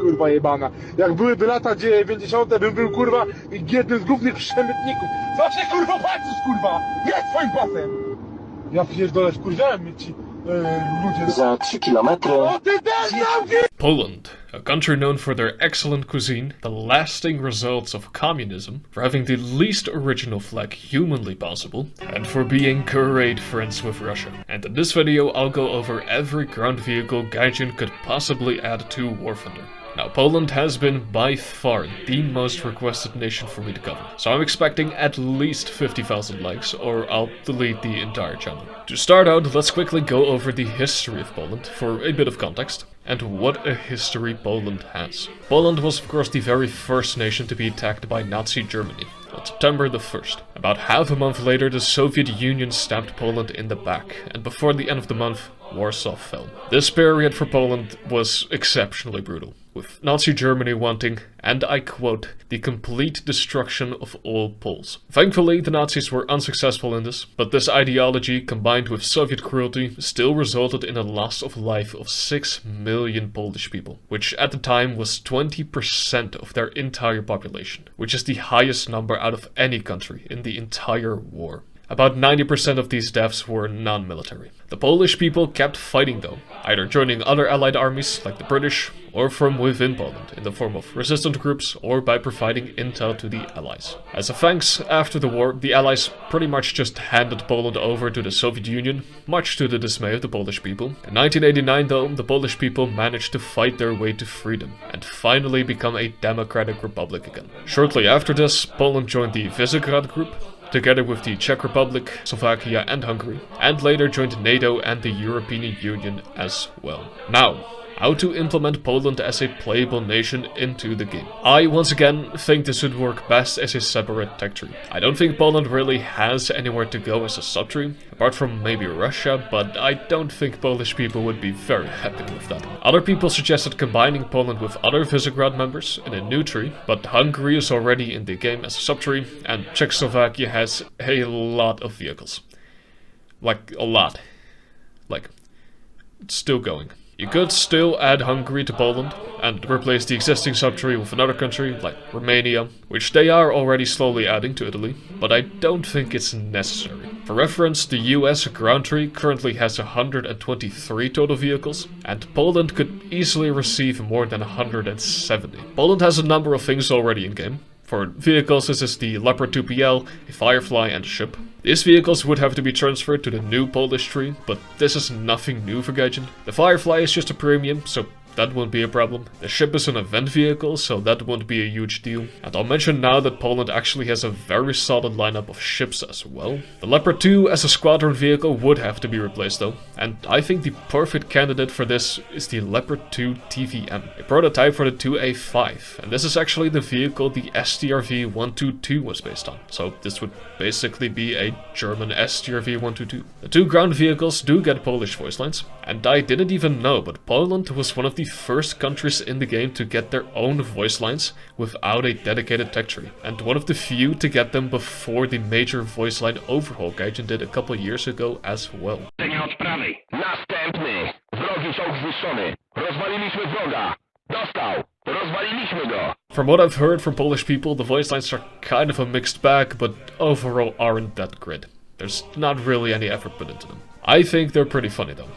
kurwa jebana. Jak byłyby lata 90. bym był kurwa jednym z głównych przemytników. Co się kurwa patrzysz kurwa? Jest swoim pasem! Ja pierdolę, wkurwiałem mnie ci ludzie. Za 3 kilometry. O ty też zamknij! Poland, a country known for their excellent cuisine, the lasting results of communism, for having the least original flag humanly possible, and for being great friends with Russia. And in this video I'll go over every ground vehicle Gaijin could possibly add to War Thunder. Now, Poland has been by far the most requested nation for me to cover, so I'm expecting at least 50,000 likes, or I'll delete the entire channel. To start out, let's quickly go over the history of Poland for a bit of context, and what a history Poland has. Poland was of course the very first nation to be attacked by Nazi Germany on September the 1st. About half a month later, the Soviet Union stabbed Poland in the back, and before the end of the month, Warsaw fell. This period for Poland was exceptionally brutal, with Nazi Germany wanting, and I quote, the complete destruction of all Poles. Thankfully, the Nazis were unsuccessful in this, but this ideology, combined with Soviet cruelty, still resulted in a loss of life of 6 million Polish people, which at the time was 20% of their entire population, which is the highest number out of any country in the entire war. About 90% of these deaths were non-military. The Polish people kept fighting though, either joining other allied armies like the British, or from within Poland in the form of resistant groups or by providing intel to the Allies. As a thanks, after the war, the Allies pretty much just handed Poland over to the Soviet Union, much to the dismay of the Polish people. In 1989 though, the Polish people managed to fight their way to freedom and finally become a democratic republic again. Shortly after this, Poland joined the Visegrad Group, together with the Czech Republic, Slovakia and Hungary, and later joined NATO and the European Union as well. Now, how to implement Poland as a playable nation into the game. I, once again, think this would work best as a separate territory. I don't think Poland really has anywhere to go as a subtree, apart from maybe Russia, but I don't think Polish people would be very happy with that. Other people suggested combining Poland with other Visegrad members in a new tree, but Hungary is already in the game as a subtree, and Czechoslovakia has a lot of vehicles. Like, a lot. Like, it's still going. You could still add Hungary to Poland and replace the existing subtree with another country, like Romania, which they are already slowly adding to Italy, but I don't think it's necessary. For reference, the US ground tree currently has 123 total vehicles, and Poland could easily receive more than 170. Poland has a number of things already in game. For vehicles, this is the Leopard 2PL, a Firefly and a ship. These vehicles would have to be transferred to the new Polish tree, but this is nothing new for Gaijin. The Firefly is just a premium, so that won't be a problem. The ship is an event vehicle, so that won't be a huge deal. And I'll mention now that Poland actually has a very solid lineup of ships as well. The Leopard 2 as a squadron vehicle would have to be replaced though, and I think the perfect candidate for this is the Leopard 2 TVM, a prototype for the 2A5, and this is actually the vehicle the STRV-122 was based on, so this would basically be a German STRV-122. The two ground vehicles do get Polish voice lines, and I didn't even know, but Poland was one of the first countries in the game to get their own voice lines without a dedicated tech tree, and one of the few to get them before the major voice line overhaul Gaijin did a couple years ago as well. Następny. Wrogi czołg zniszczony. Rozwaliliśmy wroga. Dostał. Rozwaliliśmy go. From what I've heard from Polish people, the voice lines are kind of a mixed bag, but overall aren't that great. There's not really any effort put into them. I think they're pretty funny though.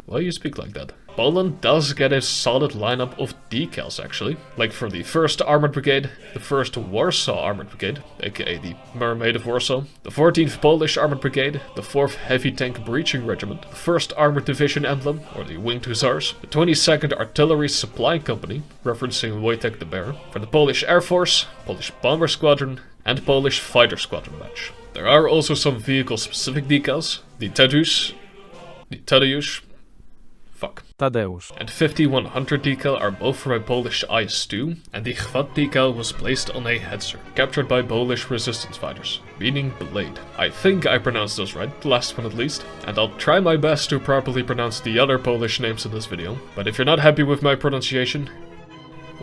Why do you speak like that? Poland does get a solid lineup of decals actually, like for the 1st Armored Brigade, the 1st Warsaw Armored Brigade, aka the Mermaid of Warsaw, the 14th Polish Armored Brigade, the 4th Heavy Tank Breaching Regiment, the 1st Armored Division emblem, or the Winged Hussars, the 22nd Artillery Supply Company, referencing Wojtek the Bear, for the Polish Air Force, Polish Bomber Squadron, and Polish Fighter Squadron badge. There are also some vehicle-specific decals, the Tadeusz, and 5100 decal are both from a Polish IS-2, and the Gwardi decal was placed on a Hetzer, captured by Polish resistance fighters, meaning Blade. I think I pronounced those right, the last one at least, and I'll try my best to properly pronounce the other Polish names in this video, but if you're not happy with my pronunciation,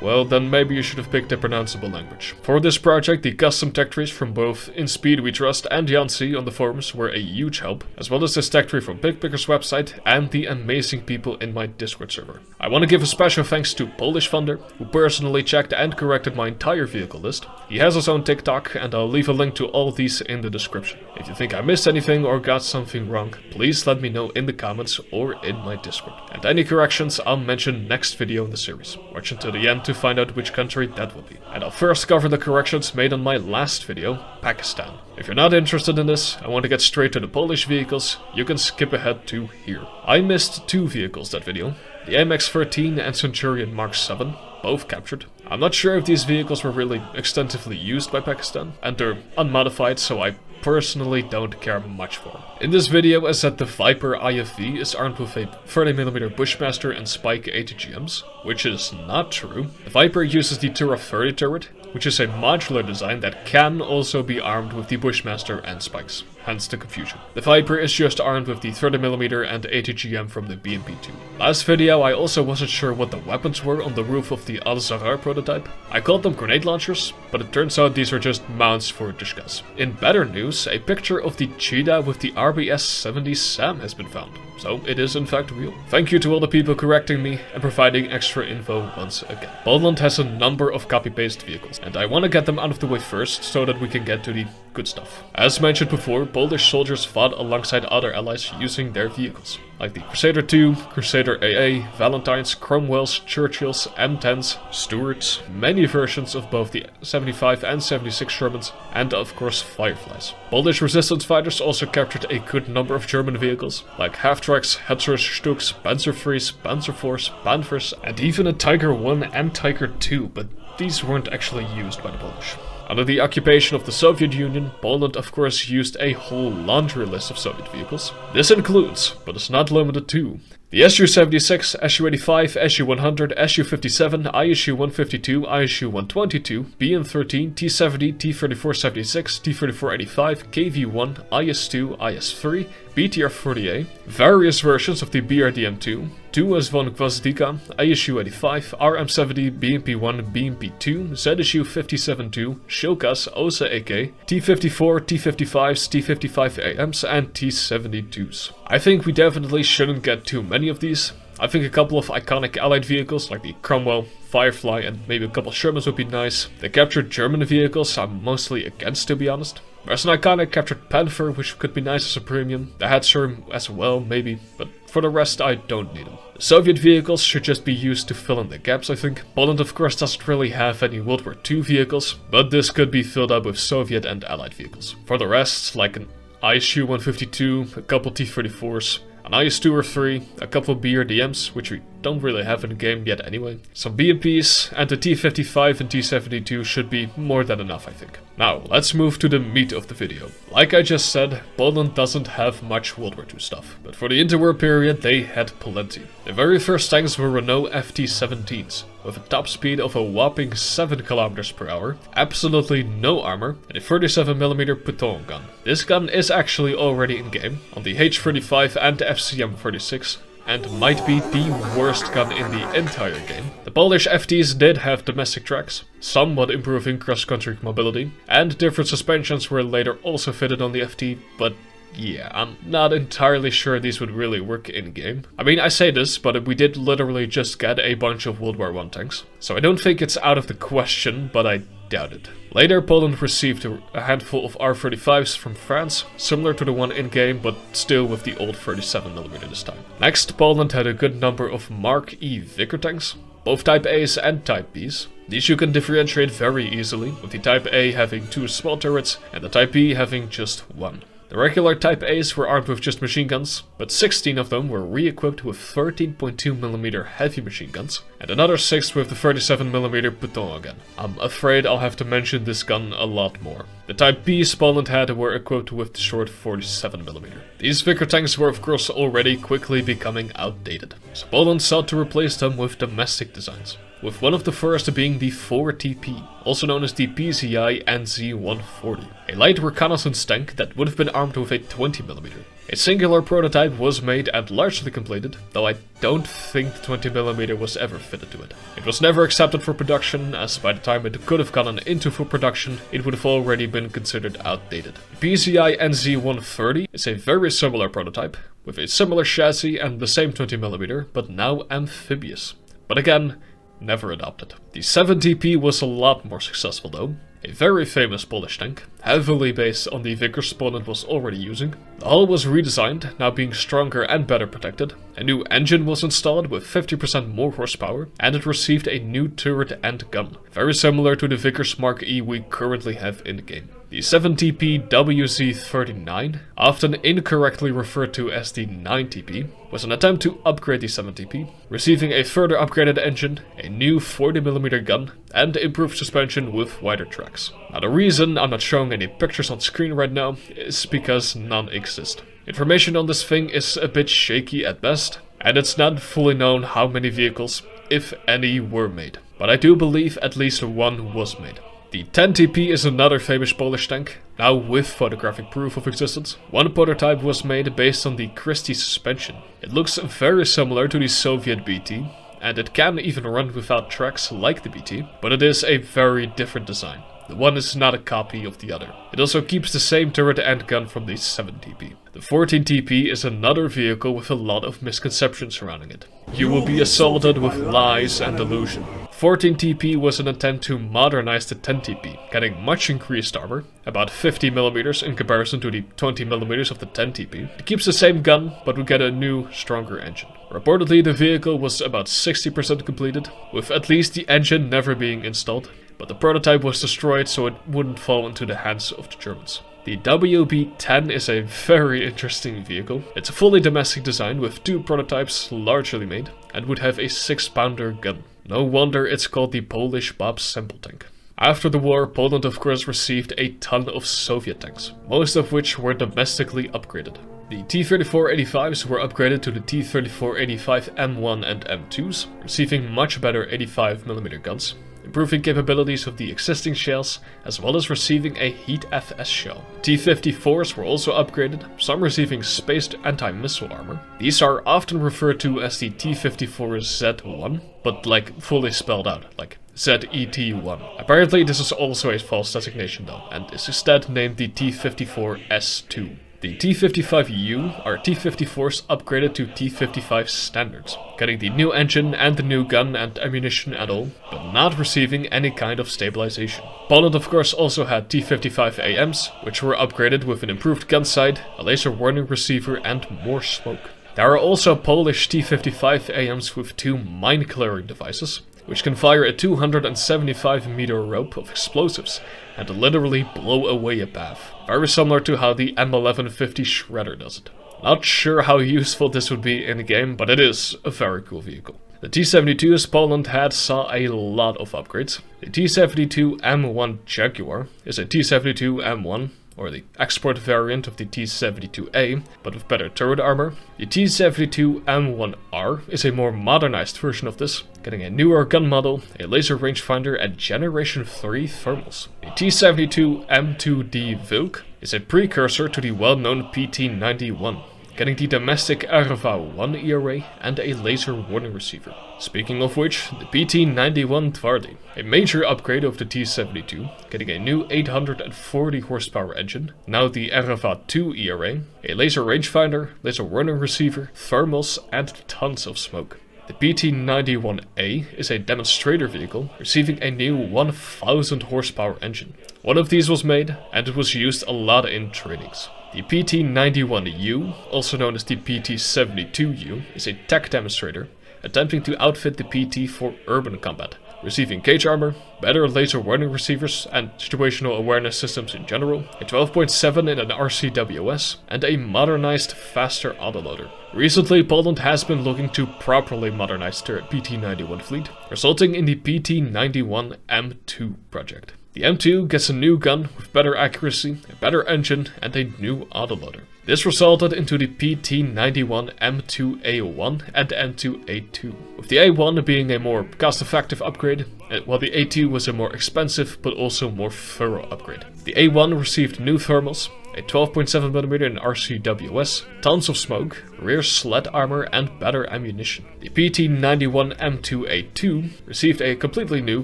well then maybe you should have picked a pronounceable language. For this project, the custom tech trees from both In Speed We Trust and Jansi on the forums were a huge help, as well as this tech tree from BigPicker's website and the amazing people in my Discord server. I want to give a special thanks to Polish Thunder, who personally checked and corrected my entire vehicle list. He has his own TikTok, and I'll leave a link to all these in the description. If you think I missed anything or got something wrong, please let me know in the comments or in my Discord. And any corrections I'll mention next video in the series. Watch until the end to find out which country that will be. And I'll first cover the corrections made on my last video, Pakistan. If you're not interested in this, I want to get straight to the Polish vehicles, you can skip ahead to here. I missed 2 vehicles that video, the MX-13 and Centurion Mark 7, both captured. I'm not sure if these vehicles were really extensively used by Pakistan, and they're unmodified, so I personally don't care much for them. In this video I said the Viper IFV is armed with a 30mm Bushmaster and Spike ATGMs, which is not true. The Viper uses the Tura 30 turret, which is a modular design that can also be armed with the Bushmaster and Spikes, hence the confusion. The Viper is just armed with the 30mm and ATGM from the BMP-2. Last video I also wasn't sure what the weapons were on the roof of the Al-Zarar prototype. I called them grenade launchers, but it turns out these are just mounts for Dushkas. In better news, a picture of the Cheetah with the RBS-70 SAM has been found. So it is in fact real. Thank you to all the people correcting me and providing extra info once again. Poland has a number of copy-paste vehicles, and I want to get them out of the way first so that we can get to the good stuff. As mentioned before, Polish soldiers fought alongside other allies using their vehicles, like the Crusader II, Crusader AA, Valentines, Cromwells, Churchills, M10s, Stuarts, many versions of both the 75 and 76 Shermans, and of course Fireflies. Polish resistance fighters also captured a good number of German vehicles, like half-tracks, Hetzers, Stuks, Panzerfries, Panzerforce, Panthers, and even a Tiger I and Tiger II, but these weren't actually used by the Polish. Under the occupation of the Soviet Union, Poland of course used a whole laundry list of Soviet vehicles. This includes, but is not limited to, the Su-76, Su-85, Su-100, Su-57, ISU-152, ISU-122, BN-13, T-70, T-3476, T-3485, KV-1, IS-2, IS-3, BTR-40A, various versions of the BRDM-2, 2S von Gwozdika, ISU-85, RM-70, BMP-1, BMP-2, ZSU-57-2, Shilkas, OSA AK, T-54, T-55s, T-55AMs, and T-72s. I think we definitely shouldn't get too many of these. I think a couple of iconic allied vehicles like the Cromwell, Firefly, and maybe a couple Shermans would be nice. The captured German vehicles I'm mostly against, to be honest. There's an iconic captured Panther, which could be nice as a premium. The Hetzer as well, maybe, but for the rest I don't need them. The Soviet vehicles should just be used to fill in the gaps, I think. Poland of course doesn't really have any World War II vehicles, but this could be filled up with Soviet and allied vehicles. For the rest, like an ISU-152, a couple T-34s, an IS-2 or 3, a couple of BRDMs, which we don't really have in the game yet anyway, some BMPs, and the T-55 and T-72 should be more than enough, I think. Now, let's move to the meat of the video. Like I just said, Poland doesn't have much World War II stuff, but for the interwar period they had plenty. The very first tanks were Renault FT-17s, with a top speed of a whopping 7 km per hour, absolutely no armor, and a 37mm Piton gun. This gun is actually already in game, on the H-35 and FCM-36, and might be the worst gun in the entire game. The Polish FTs did have domestic tracks, somewhat improving cross-country mobility, and different suspensions were later also fitted on the FT, but yeah, I'm not entirely sure these would really work in-game. I mean, I say this, but we did literally just get a bunch of World War I tanks, so I don't think it's out of the question, but I doubt it. Later, Poland received a handful of R-35s from France, similar to the one in-game, but still with the old 37mm this time. Next, Poland had a good number of Mark I Vickers tanks, both Type A's and Type B's. These you can differentiate very easily, with the Type A having 2 small turrets and the Type B having just 1. The regular Type A's were armed with just machine guns, but 16 of them were re-equipped with 13.2mm heavy machine guns, and another 6 with the 37mm Piton again. I'm afraid I'll have to mention this gun a lot more. The Type B's Poland had were equipped with the short 47mm. These Vickers tanks were of course already quickly becoming outdated, so Poland sought to replace them with domestic designs, with one of the first being the 4TP, also known as the PZI NZ-140, a light reconnaissance tank that would have been armed with a 20mm. A singular prototype was made and largely completed, though I don't think the 20mm was ever fitted to it. It was never accepted for production, as by the time it could have gotten into full production, it would have already been considered outdated. The PCI NZ130 is a very similar prototype, with a similar chassis and the same 20mm, but now amphibious. But again, never adopted. The 7TP was a lot more successful though. A very famous Polish tank, heavily based on the Vickers Poland was already using. The hull was redesigned, now being stronger and better protected. A new engine was installed with 50% more horsepower, and it received a new turret and gun, very similar to the Vickers Mark E we currently have in the game. The 7TP WZ39, often incorrectly referred to as the 9TP, was an attempt to upgrade the 7TP, receiving a further upgraded engine, a new 40mm gun, and improved suspension with wider tracks. Now the reason I'm not showing any pictures on screen right now is because none exist. Information on this thing is a bit shaky at best, and it's not fully known how many vehicles, if any, were made. But I do believe at least one was made. The 10TP is another famous Polish tank, now with photographic proof of existence. One prototype was made based on the Christie suspension. It looks very similar to the Soviet BT, and it can even run without tracks like the BT, but it is a very different design. The one is not a copy of the other. It also keeps the same turret and gun from the 7TP. The 14TP is another vehicle with a lot of misconceptions surrounding it. You will be assaulted with lies and delusion. 14TP was an attempt to modernize the 10TP, getting much increased armor, about 50mm in comparison to the 20mm of the 10TP. It keeps the same gun, but would get a new, stronger engine. Reportedly, the vehicle was about 60% completed, with at least the engine never being installed, but the prototype was destroyed so it wouldn't fall into the hands of the Germans. The WB-10 is a very interesting vehicle. It's a fully domestic design with two prototypes largely made, and would have a 6-pounder gun. No wonder it's called the Polish Bob Simple tank. After the war, Poland of course received a ton of Soviet tanks, most of which were domestically upgraded. The T-34-85s were upgraded to the T-34-85 M1 and M2s, receiving much better 85mm guns, improving capabilities of the existing shells, as well as receiving a Heat FS shell. T-54s were also upgraded, some receiving spaced anti-missile armor. These are often referred to as the T-54Z1, but like fully spelled out, like ZET1. Apparently this is also a false designation though, and is instead named the T-54S2. The T-55U are T-54s upgraded to T-55 standards, getting the new engine and the new gun and ammunition and all, but not receiving any kind of stabilization. Poland of course also had T-55AMs, which were upgraded with an improved gun sight, a laser warning receiver and more smoke. There are also Polish T-55AMs with two mine-clearing devices, which can fire a 275-meter rope of explosives and literally blow away a path. Very similar to how the M1150 Shredder does it. Not sure how useful this would be in the game, but it is a very cool vehicle. The T-72s Poland had saw a lot of upgrades. The T-72 M1 Jaguar is a T-72 M1, or the export variant of the T-72A, but with better turret armor. The T-72 M1R is a more modernized version of this, getting a newer gun model, a laser rangefinder and Generation 3 thermals. The T-72 M2D Vilk is a precursor to the well-known PT-91, getting the domestic RFA-1 ERA and a laser warning receiver. Speaking of which, the PT-91 Gwardi, a major upgrade of the T-72, getting a new 840 horsepower engine, now the RFA-2 ERA, a laser rangefinder, laser warning receiver, thermals and tons of smoke. The PT-91A is a demonstrator vehicle, receiving a new 1000 horsepower engine. One of these was made, and it was used a lot in trainings. The PT-91U, also known as the PT-72U, is a tech demonstrator, attempting to outfit the PT for urban combat, receiving cage armor, better laser warning receivers and situational awareness systems in general, a 12.7 in an RCWS, and a modernized, faster autoloader. Recently, Poland has been looking to properly modernize their PT-91 fleet, resulting in the PT-91 M2 project. The M2 gets a new gun with better accuracy, a better engine, and a new autoloader. This resulted into the PT-91 M2A1 and M2A2, with the A1 being a more cost-effective upgrade, while the A2 was a more expensive but also more thorough upgrade. The A1 received new thermals, a 12.7mm in RCWS, tons of smoke, rear sled armor and better ammunition. The PT-91 M2A2 received a completely new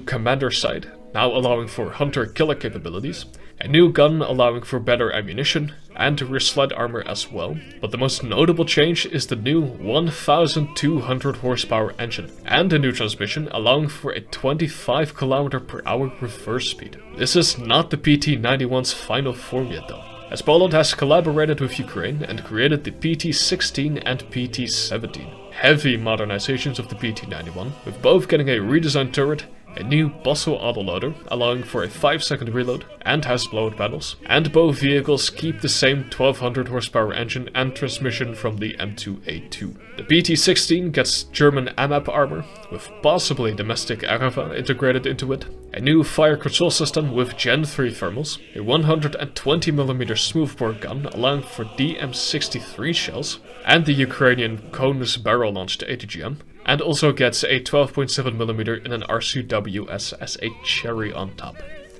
commander sight, now allowing for hunter-killer capabilities, a new gun allowing for better ammunition, and rear sled armor as well. But the most notable change is the new 1200 horsepower engine, and a new transmission allowing for a 25 km/h reverse speed. This is not the PT-91's final form yet though, as Poland has collaborated with Ukraine and created the PT-16 and PT-17. Heavy modernizations of the PT-91, with both getting a redesigned turret, a new Bosso autoloader allowing for a 5-second reload, and has blowout panels, and both vehicles keep the same 1200 horsepower engine and transmission from the M2A2. The PT-16 gets German AMAP armor, with possibly domestic Arava integrated into it, a new fire control system with Gen 3 thermals, a 120mm smoothbore gun allowing for DM63 shells, and the Ukrainian Konus barrel-launched ATGM, and also gets a 12.7mm in an RCWS as a cherry on top.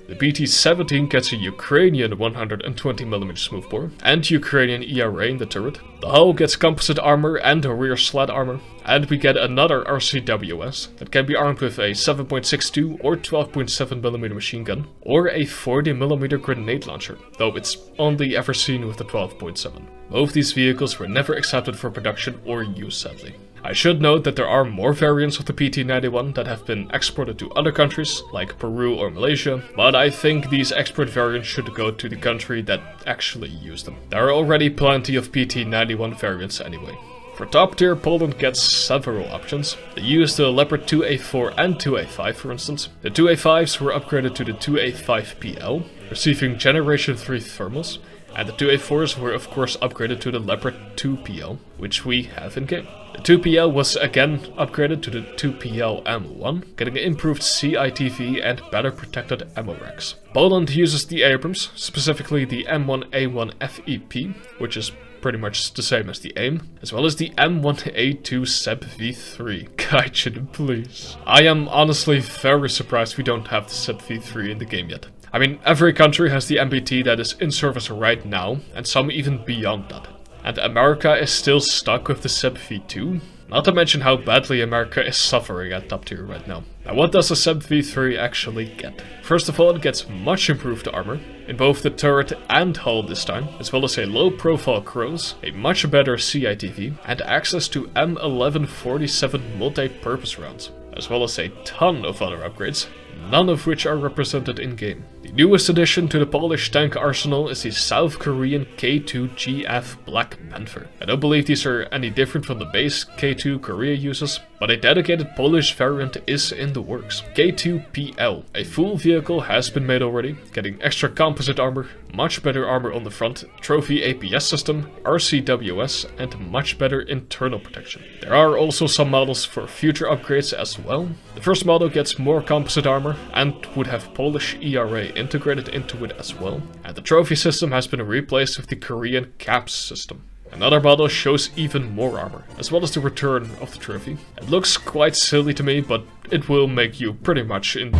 The PT-17 gets a Ukrainian 120mm smoothbore and Ukrainian ERA in the turret. The hull gets composite armor and a rear sled armor, and we get another RCWS that can be armed with a 7.62 or 12.7mm machine gun, or a 40mm grenade launcher, though it's only ever seen with the 12.7. Both these vehicles were never accepted for production or use, sadly. I should note that there are more variants of the PT-91 that have been exported to other countries, like Peru or Malaysia, but I think these export variants should go to the country that actually used them. There are already plenty of PT-91 variants anyway. For top tier, Poland gets several options. They use the Leopard 2A4 and 2A5 for instance. The 2A5s were upgraded to the 2A5PL, receiving Generation 3 thermals, and the 2A4s were of course upgraded to the Leopard 2PL, which we have in game. The 2PL was again upgraded to the 2PL M1, getting improved CITV and better protected ammo racks. Poland uses the Abrams, specifically the M1A1 FEP, which is pretty much the same as the AIM, as well as the M1A2 SEB V3. Gaijin, please. I am honestly very surprised we don't have the SEB V3 in the game yet. I mean, every country has the MBT that is in service right now, and some even beyond that. And America is still stuck with the SEB V2, not to mention how badly America is suffering at top tier right now. Now what does a SEB V3 actually get? First of all, it gets much improved armor, in both the turret and hull this time, as well as a low profile crones, a much better CITV, and access to M1147 multi-purpose rounds, as well as a ton of other upgrades, none of which are represented in-game. The newest addition to the Polish tank arsenal is the South Korean K2GF Black Panther. I don't believe these are any different from the base K2 Korea uses, but a dedicated Polish variant is in the works. K2PL. A full vehicle has been made already, getting extra composite armor, much better armor on the front, trophy APS system, RCWS, and much better internal protection. There are also some models for future upgrades as well. The first model gets more composite armor and would have Polish ERA integrated into it as well, and the trophy system has been replaced with the Korean CAPS system. Another model shows even more armor, as well as the return of the trophy. It looks quite silly to me, but it will make you pretty much in.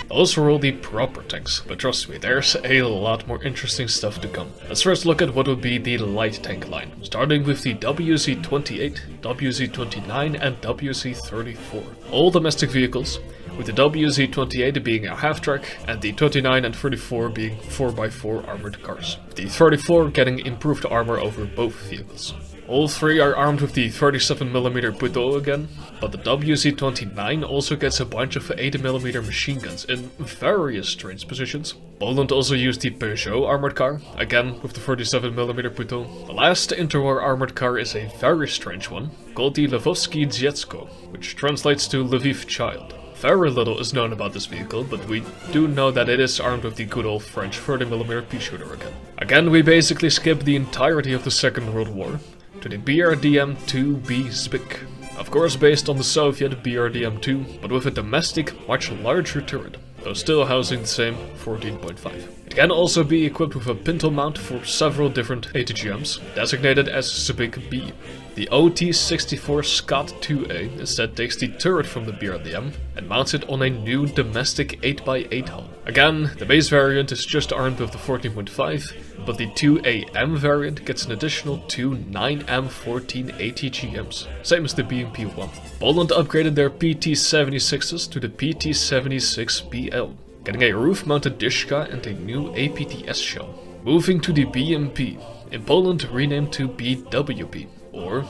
Those were all the proper tanks, but trust me, there's a lot more interesting stuff to come. Let's first look at what would be the light tank line, starting with the WZ-28, WZ-29 and WZ-34. All domestic vehicles, with the WZ-28 being a half-track and the 29 and 34 being 4x4 armored cars, with the 34 getting improved armor over both vehicles. All three are armed with the 37mm Buto again, but the WZ-29 also gets a bunch of 80mm machine guns in various strange positions. Poland also used the Peugeot armored car, again with the 37mm Buto. The last interwar armored car is a very strange one, called the Lvovsky Dziecko, which translates to Lviv Child. Very little is known about this vehicle, but we do know that it is armed with the good old French 30mm pea shooter again. Again, we basically skip the entirety of the Second World War to the BRDM-2B Spik. Of course based on the Soviet BRDM-2, but with a domestic, much larger turret, though still housing the same 14.5. It can also be equipped with a pintle mount for several different ATGMs, designated as Spik B. The OT-64 Scott 2A instead takes the turret from the BRDM and mounts it on a new domestic 8x8 hull. Again, the base variant is just armed with the 14.5, but the 2AM variant gets an additional 2 9M14 ATGMs, same as the BMP-1. Poland upgraded their PT-76s to the PT-76BL, getting a roof-mounted Dyshka and a new APTS shell. Moving to the BMP, in Poland renamed to BWP, or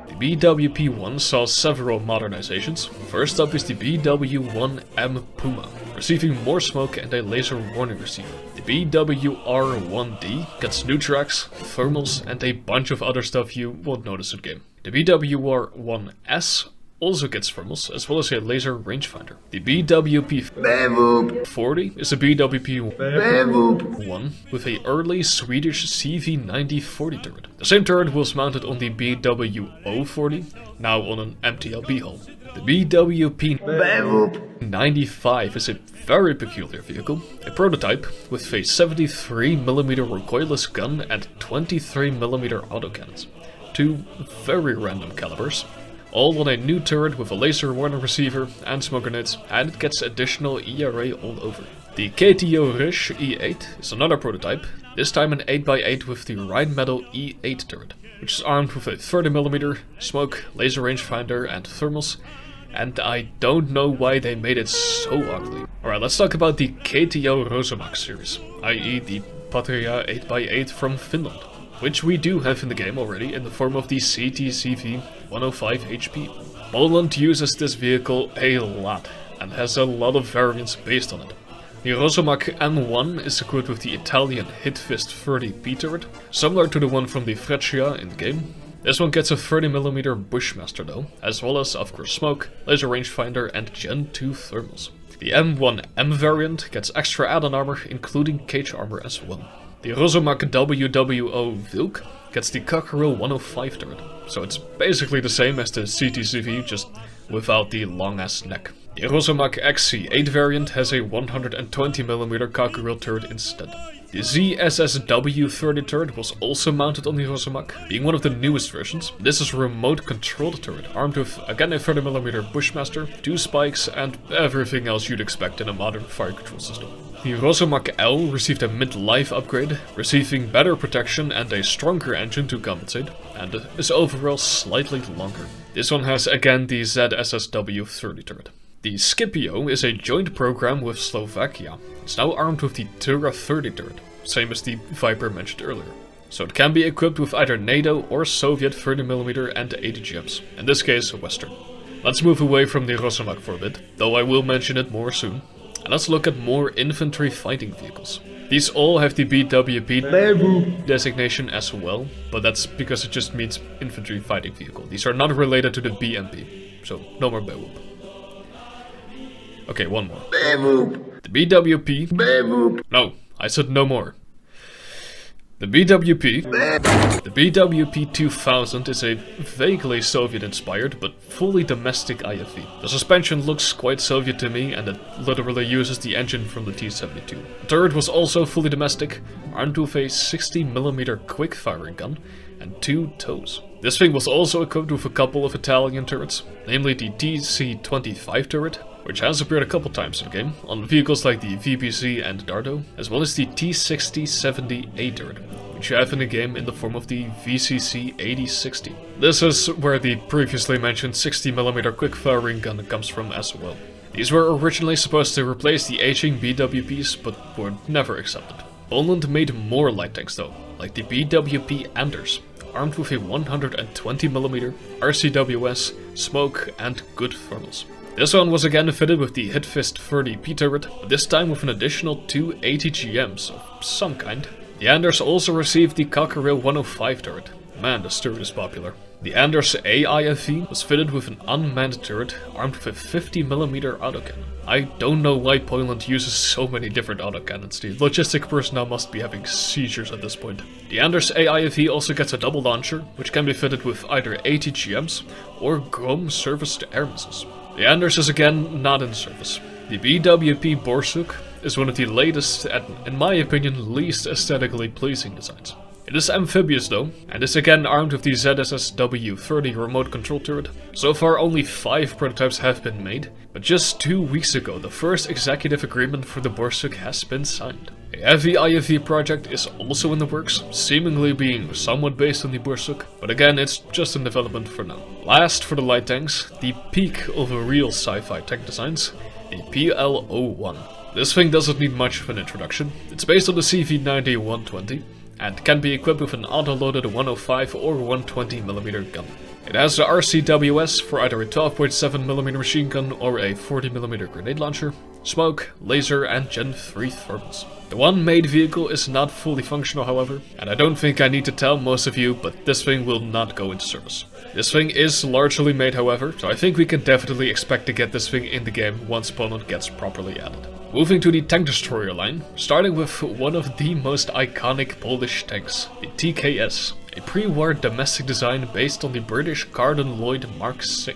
the BWP-1 saw several modernizations. First up is the BW-1M Puma, receiving more smoke and a laser warning receiver. The BWR-1D gets new tracks, thermals, and a bunch of other stuff you won't notice in game. The BWR-1S also gets thermals, as well as a laser rangefinder. The BWP-40 is a BWP-1 with a early Swedish CV90-40 turret. The same turret was mounted on the BW-040, now on an MTLB hull. The BWP-95 is a very peculiar vehicle, a prototype with a 73mm recoilless gun and 23mm autocannons. Two very random calibers, all on a new turret with a laser warning receiver and smoke grenades, and it gets additional ERA all over. The KTO Rish E8 is another prototype, this time an 8x8 with the Rheinmetall E8 turret, which is armed with a 30mm, smoke, laser rangefinder and thermals, and I don't know why they made it so ugly. Alright, let's talk about the KTO Rosomak series, i.e. the Patria 8x8 from Finland, which we do have in the game already in the form of the CTCV 105 HP. Poland uses this vehicle a lot and has a lot of variants based on it. The Rosomak M1 is equipped with the Italian Hitfist 30P turret, similar to the one from the Freccia in the game. This one gets a 30mm Bushmaster though, as well as of course smoke, laser rangefinder and Gen 2 thermals. The M1M variant gets extra add-on armor, including cage armor as well. The Rosomak WWO Vilk gets the Cockerel 105 turret, so it's basically the same as the CTCV, just without the long-ass neck. The Rosomak XC8 variant has a 120mm Cockerel turret instead. The ZSSW30 turret was also mounted on the Rosomak, being one of the newest versions. This is a remote-controlled turret, armed with again a 30mm Bushmaster, 2 spikes, and everything else you'd expect in a modern fire control system. The Rosomak L received a mid-life upgrade, receiving better protection and a stronger engine to compensate, and is overall slightly longer. This one has again the ZSSW30 turret. The Scipio is a joint program with Slovakia. It's now armed with the Tura 30 turret, same as the Viper mentioned earlier. So it can be equipped with either NATO or Soviet 30mm and ATGMs, in this case Western. Let's move away from the Rosomak for a bit, though I will mention it more soon. And let's look at more infantry fighting vehicles. These all have the BWP designation as well, but that's because it just means infantry fighting vehicle. These are not related to the BMP, so no more BWP. Okay, one more. The BWP... No, I said no more. The BWP 2000 is a vaguely Soviet-inspired but fully domestic IFV. The suspension looks quite Soviet to me, and it literally uses the engine from the T-72. The turret was also fully domestic, armed with a 60mm quick-firing gun and 2 tows. This thing was also equipped with a couple of Italian turrets, namely the TC-25 turret, which has appeared a couple times in the game, on vehicles like the VBC and Dardo, as well as the T-60-70A turret, which you have in the game in the form of the VCC 8060. This is where the previously mentioned 60mm quick-firing gun comes from as well. These were originally supposed to replace the aging BWPs, but were never accepted. Poland made more light tanks though, like the BWP Anders, armed with a 120mm RCWS, smoke, and good thermals. This one was again fitted with the Hitfist 30P turret, but this time with an additional 2 ATGMs of some kind. The Anders also received the Cockerel 105 turret. Man, this turret is popular. The Anders AIFV was fitted with an unmanned turret armed with a 50mm autocannon. I don't know why Poland uses so many different autocannons. The logistic personnel must be having seizures at this point. The Anders AIFV also gets a double launcher, which can be fitted with either ATGMs or Grom surface-to-air missiles. The Anders is again not in service. The BWP Borsuk is one of the latest and, in my opinion, least aesthetically pleasing designs. It is amphibious though, and is again armed with the ZSSW-30 remote control turret. So far only 5 prototypes have been made, but just 2 weeks ago the first executive agreement for the Borsuk has been signed. A heavy IFV project is also in the works, seemingly being somewhat based on the Borsuk, but again it's just in development for now. Last for the light tanks, the peak of real sci-fi tank designs, the PL-01. This thing doesn't need much of an introduction. It's based on the CV90-120 and can be equipped with an auto-loaded 105 or 120mm gun. It has the RCWS for either a 12.7mm machine gun or a 40mm grenade launcher, smoke, laser and Gen 3 thermals. The one made vehicle is not fully functional however, and I don't think I need to tell most of you, but this thing will not go into service. This thing is largely made however, so I think we can definitely expect to get this thing in the game once Poland gets properly added. Moving to the tank destroyer line, starting with one of the most iconic Polish tanks, the TKS, a pre-war domestic design based on the British Carden Lloyd Mark VI.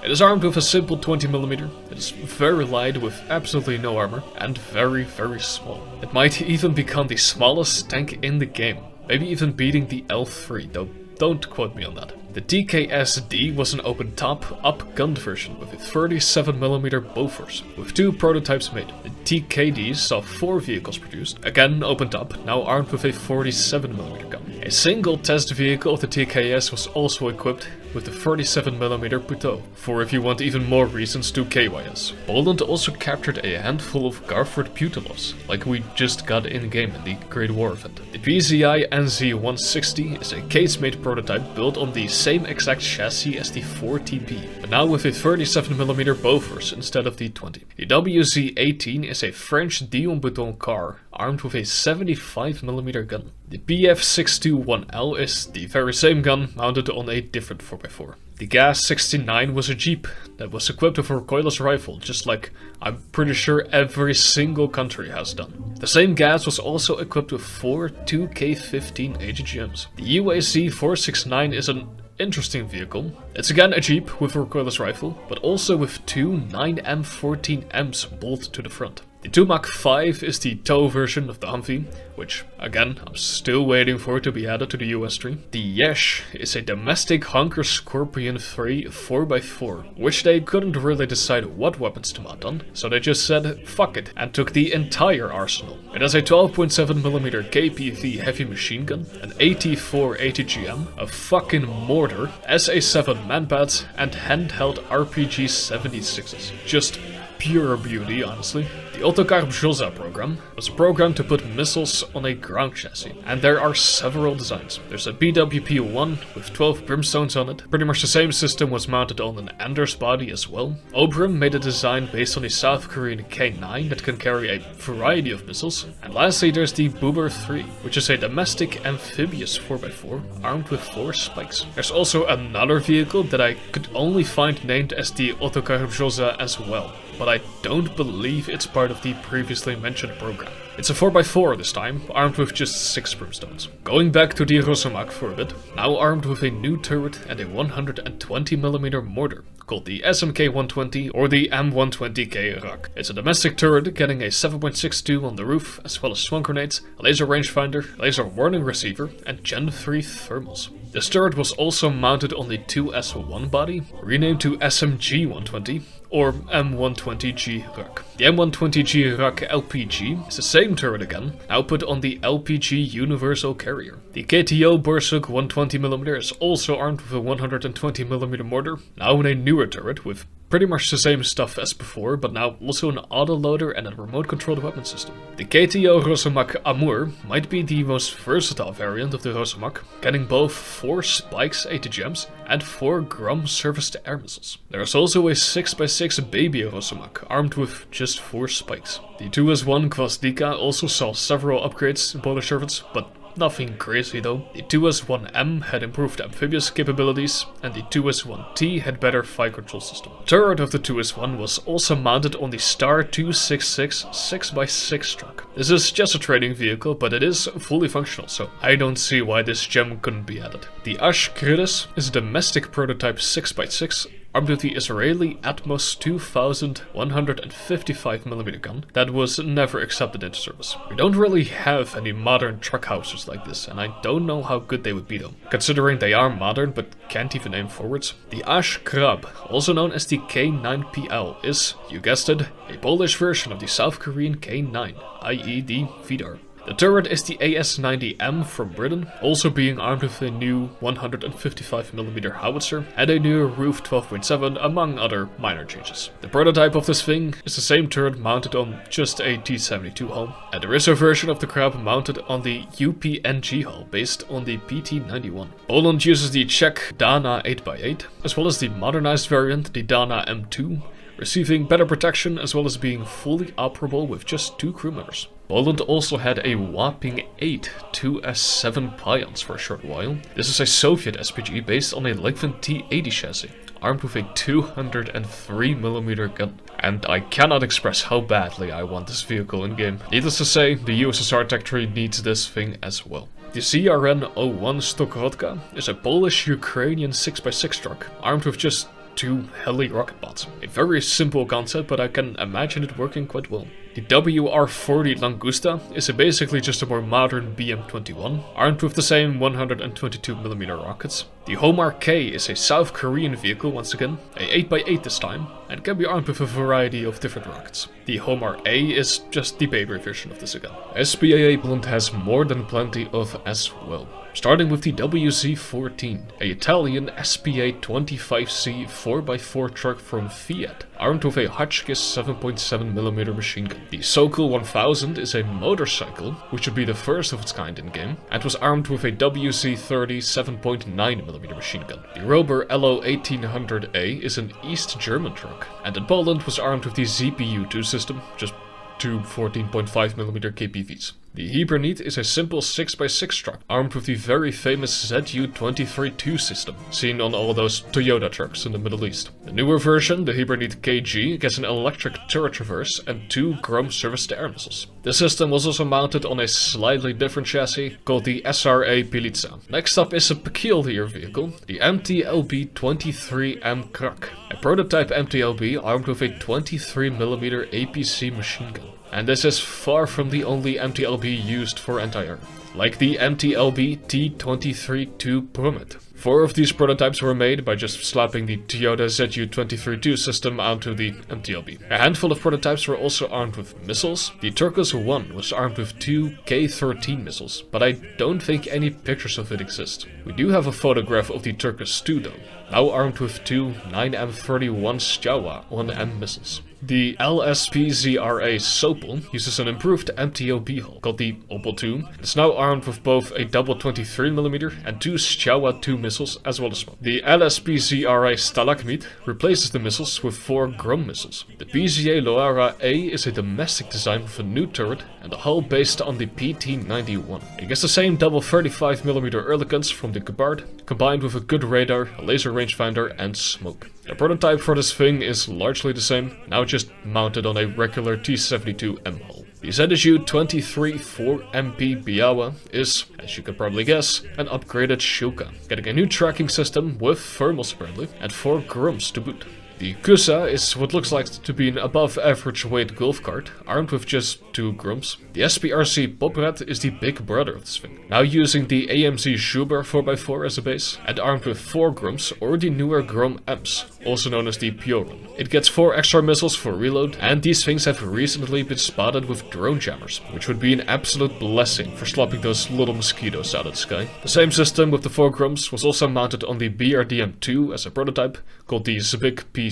It is armed with a simple 20mm, it is very light with absolutely no armor, and very small. It might even become the smallest tank in the game, maybe even beating the L3, though don't quote me on that. The TKS-D was an open-top, up-gunned version with a 37mm Bofors, with 2 prototypes made. The TKD saw 4 vehicles produced, again open-top, now armed with a 47mm gun. A single test vehicle of the TKS was also equipped with the 37mm Puto, for if you want even more reasons to KYS. Poland also captured a handful of Garford Putilovs, like we just got in-game in the Great War event. The PZI NZ-160 is a case-made prototype built on the same exact chassis as the 4TP, but now with a 37mm Bofors instead of the 20. The WZ-18 is a French Dion Bouton car, armed with a 75mm gun. The BF621L is the very same gun, mounted on a different 4x4. The GAS-69 was a jeep that was equipped with a recoilless rifle, just like I'm pretty sure every single country has done. The same GAS was also equipped with 4 2K15 AGGMs. The UAC-469 is an interesting vehicle. It's again a jeep with a recoilless rifle, but also with 2 9M14Ms bolted to the front. The Tumak 5 is the tow version of the Humvee, which, again, I'm still waiting for it to be added to the US stream. The Yesh is a domestic Hunker Scorpion 3 4x4, which they couldn't really decide what weapons to mount on, so they just said fuck it and took the entire arsenal. It has a 12.7mm KPV heavy machine gun, an AT4 ATGM, a fucking mortar, SA-7 manpads, and handheld RPG-76s. Just pure beauty, honestly. The Ottokar Brzioza program was a program to put missiles on a ground chassis, and there are several designs. There's a BWP-1 with 12 brimstones on it. Pretty much the same system was mounted on an Anders body as well. Obrim made a design based on the South Korean K9 that can carry a variety of missiles. And lastly there's the Buber 3, which is a domestic amphibious 4x4 armed with 4 spikes. There's also another vehicle that I could only find named as the Ottokar Brzioza as well, but I don't believe it's part of the previously mentioned program. It's a 4x4 this time, armed with just 6 brimstones. Going back to the Rosomak for a bit, now armed with a new turret and a 120mm mortar, called the SMK-120 or the M120K Rak. It's a domestic turret getting a 7.62 on the roof, as well as smoke grenades, a laser rangefinder, laser warning receiver, and Gen 3 thermals. This turret was also mounted on the 2S1 body, renamed to SMG-120, or M120G Rak. The M120G Rak LPG is the same turret again, now put on the LPG Universal Carrier. The KTO Borsuk 120mm is also armed with a 120mm mortar, now in a newer turret with pretty much the same stuff as before, but now also an autoloader and a remote-controlled weapon system. The KTO Rosomak Amur might be the most versatile variant of the Rosomak, getting both 4 spikes ATGMs and 4 Grom surface-to-air missiles. There is also a 6x6 baby Rosomak, armed with just 4 spikes. The 2S1 Gwozdika also saw several upgrades in Polish servants, but nothing crazy though. The 2S1M had improved amphibious capabilities, and the 2S1T had better fire control system. The turret of the 2S1 was also mounted on the Star 266 6x6 truck. This is just a trading vehicle, but it is fully functional, so I don't see why this gem couldn't be added. The Ash Krydes is a domestic prototype 6x6, armed with the Israeli Atmos 2155mm gun that was never accepted into service. We don't really have any modern truck howitzers like this, and I don't know how good they would be though, considering they are modern but can't even aim forwards. The Ash Krab, also known as the K9PL, is, you guessed it, a Polish version of the South Korean K9, i.e. the Vidar. The turret is the AS-90M from Britain, also being armed with a new 155mm howitzer and a new roof 12.7 among other minor changes. The prototype of this thing is the same turret mounted on just a T-72 hull, and there is a version of the Krab mounted on the UPNG hull based on the PT-91. Poland uses the Czech Dana 8x8, as well as the modernized variant, the Dana M2, receiving better protection as well as being fully operable with just 2 crew members. Poland also had a whopping 8 2S7 Pions for a short while. This is a Soviet SPG based on a Legvin T-80 chassis, armed with a 203mm gun. And I cannot express how badly I want this vehicle in game. Needless to say, the USSR tech tree needs this thing as well. The CRN-01 Stokrotka is a Polish-Ukrainian 6x6 truck, armed with just 2 heli rocket bots. A very simple concept, but I can imagine it working quite well. The WR-40 Langusta is basically just a more modern BM-21, armed with the same 122mm rockets. The Homar K is a South Korean vehicle once again, a 8x8 this time, and can be armed with a variety of different rockets. The Homar A is just the baby version of this again. SPAA Poland has more than plenty of as well. Starting with the WZ-14, a Italian SPA 25C 4x4 truck from Fiat, armed with a Hotchkiss 7.7mm machine gun. The Sokol 1000 is a motorcycle, which would be the first of its kind in-game, and was armed with a WZ-30 7.9mm machine gun. The Rober LO 1800A is an East German truck, and in Poland was armed with the ZPU-2 system, just 2 14.5mm KPVs. The Hibernid is a simple 6x6 truck, armed with the very famous ZU-23-2 system, seen on all those Toyota trucks in the Middle East. The newer version, the Hibernid KG, gets an electric turret reverse and 2 Grom surface-to-air missiles. This system was also mounted on a slightly different chassis, called the SRA Pilica. Next up is a peculiar vehicle, the MTLB-23M Krak, a prototype MTLB armed with a 23mm APC machine gun. And this is far from the only MTLB used for anti-air, like the MTLB T-23-2 Promet. 4 of these prototypes were made by just slapping the Toyota ZU-23-2 system onto the MTLB. A handful of prototypes were also armed with missiles. The Turkus 1 was armed with 2 K-13 missiles, but I don't think any pictures of it exist. We do have a photograph of the Turkus 2 though, now armed with 2 9M31 Stjawa 1M missiles. The LSPZRA Sopel uses an improved MTLB hull called the Opel 2. It's now armed with both a double 23mm and 2 Stjawa 2 missiles as well as smoke. The LSPZRA Stalagmit replaces the missiles with 4 Grom missiles. The PZA Loara A is a domestic design with a new turret and a hull based on the PT-91. It gets the same double 35mm Ehrlichens from the Gwardi, combined with a good radar, a laser rangefinder and smoke. The prototype for this thing is largely the same, now just mounted on a regular T-72M hull. The ZSU-23-4MP Biała is, as you can probably guess, an upgraded Shuka, getting a new tracking system with thermals apparently, and 4 Groms to boot. The Kusa is what looks like to be an above average weight golf cart, armed with just 2 Groms. The SPRC Poprat is the big brother of this thing, now using the AMZ Schuber 4x4 as a base, and armed with 4 Groms or the newer Grom M's, also known as the Pioran. It gets 4 extra missiles for reload, and these things have recently been spotted with drone jammers, which would be an absolute blessing for slopping those little mosquitoes out of the sky. The same system with the 4 Groms was also mounted on the BRDM-2 as a prototype, called the Zbik P/R.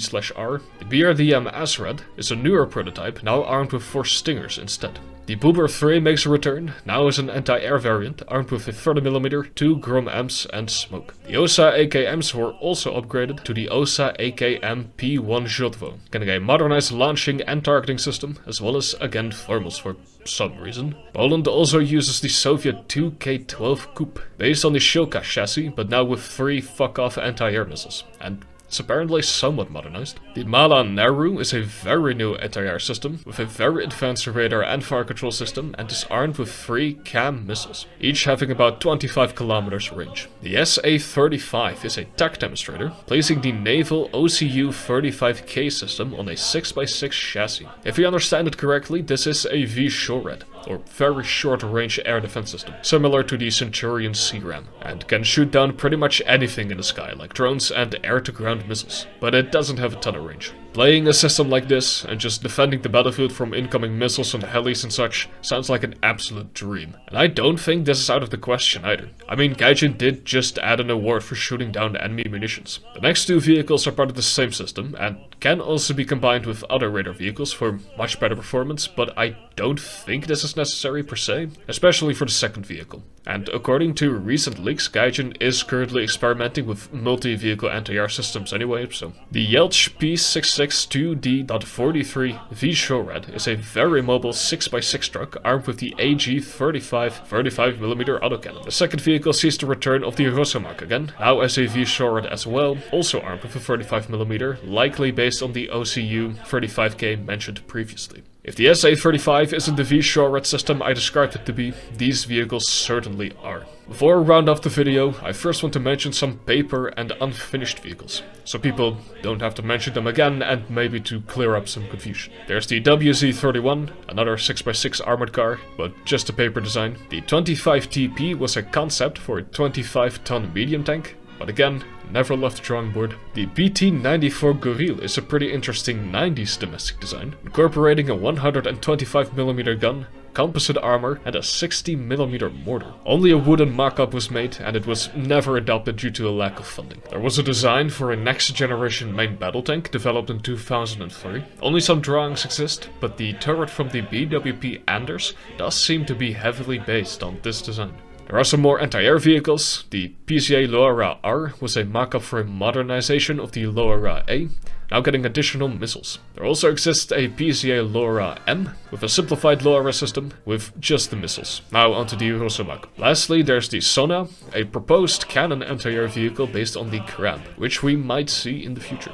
The BRDM Asrad is a newer prototype, now armed with 4 Stingers instead. The Boober 3 makes a return, now as an anti-air variant, armed with a 30mm, 2 Grom M's and smoke. The OSA AKMs were also upgraded to the OSA AKM P1 Jotvo, getting a modernized launching and targeting system, as well as, again, thermals for some reason. Poland also uses the Soviet 2K12 Coupe, based on the Shilka chassis, but now with 3 fuck-off anti-air missiles. And It's apparently somewhat modernized. The Mala Neru is a very new anti-air system with a very advanced radar and fire control system and is armed with 3 CAM missiles, each having about 25 kilometers range. The SA-35 is a tech demonstrator, placing the naval OCU-35K system on a 6x6 chassis. If we understand it correctly, this is a VSHORAD, or Very Short Range Air Defense System, similar to the Centurion C-RAM, and can shoot down pretty much anything in the sky, like drones and air-to-ground missiles, but it doesn't have a ton of range. Playing a system like this, and just defending the battlefield from incoming missiles and helis and such, sounds like an absolute dream. And I don't think this is out of the question either. I mean, Gaijin did just add an award for shooting down enemy munitions. The next 2 vehicles are part of the same system, and can also be combined with other radar vehicles for much better performance, but I don't think this is necessary per se, especially for the second vehicle. And according to recent leaks, Gaijin is currently experimenting with multi-vehicle anti-air systems anyway, so. The Yelch P662D.43 VSHORAD is a very mobile 6x6 truck armed with the AG-35 35mm autocannon. The second vehicle sees the return of the Rosomak again, now as a VSHORAD as well, also armed with a 35mm, likely based on the OCU 35K mentioned previously. If the SA-35 isn't the VSHORAD system I described it to be, these vehicles certainly are. Before I round off the video, I first want to mention some paper and unfinished vehicles, so people don't have to mention them again and maybe to clear up some confusion. There's the WZ-31, another 6x6 armored car, but just a paper design. The 25TP was a concept for a 25-ton medium tank, but again, never left the drawing board. The BT-94 Gorille is a pretty interesting 90s domestic design, incorporating a 125mm gun, composite armor, and a 60mm mortar. Only a wooden mock-up was made, and it was never adopted due to a lack of funding. There was a design for a next-generation main battle tank developed in 2003. Only some drawings exist, but the turret from the BWP Anders does seem to be heavily based on this design. There are some more anti-air vehicles. The PCA Loara R was a mock-up for a modernization of the Loara A, now getting additional missiles. There also exists a PCA Loara M with a simplified Loara system with just the missiles. Now onto the Rosomak. Lastly, there's the Sona, a proposed cannon anti-air vehicle based on the Krab, which we might see in the future.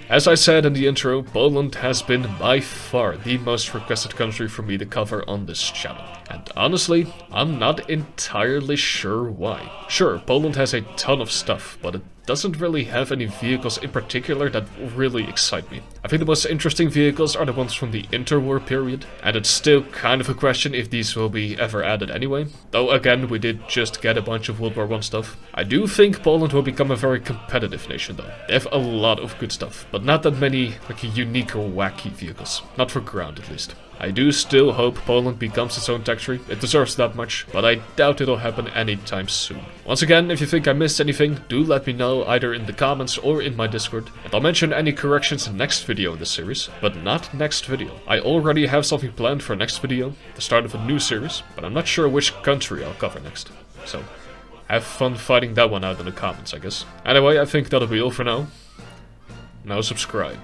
As I said in the intro, Poland has been by far the most requested country for me to cover on this channel. And honestly, I'm not entirely sure why. Sure, Poland has a ton of stuff, but it doesn't really have any vehicles in particular that really excite me. I think the most interesting vehicles are the ones from the interwar period, and it's still kind of a question if these will be ever added anyway. Though again, we did just get a bunch of World War I stuff. I do think Poland will become a very competitive nation though. They have a lot of good stuff, but not that many like unique or wacky vehicles. Not for ground at least. I do still hope Poland becomes its own territory, it deserves that much, but I doubt it'll happen anytime soon. Once again, if you think I missed anything, do let me know either in the comments or in my Discord, and I'll mention any corrections in next video in this series, but not next video. I already have something planned for next video, the start of a new series, but I'm not sure which country I'll cover next. So, have fun fighting that one out in the comments, I guess. Anyway, I think that'll be all for now. Now subscribe.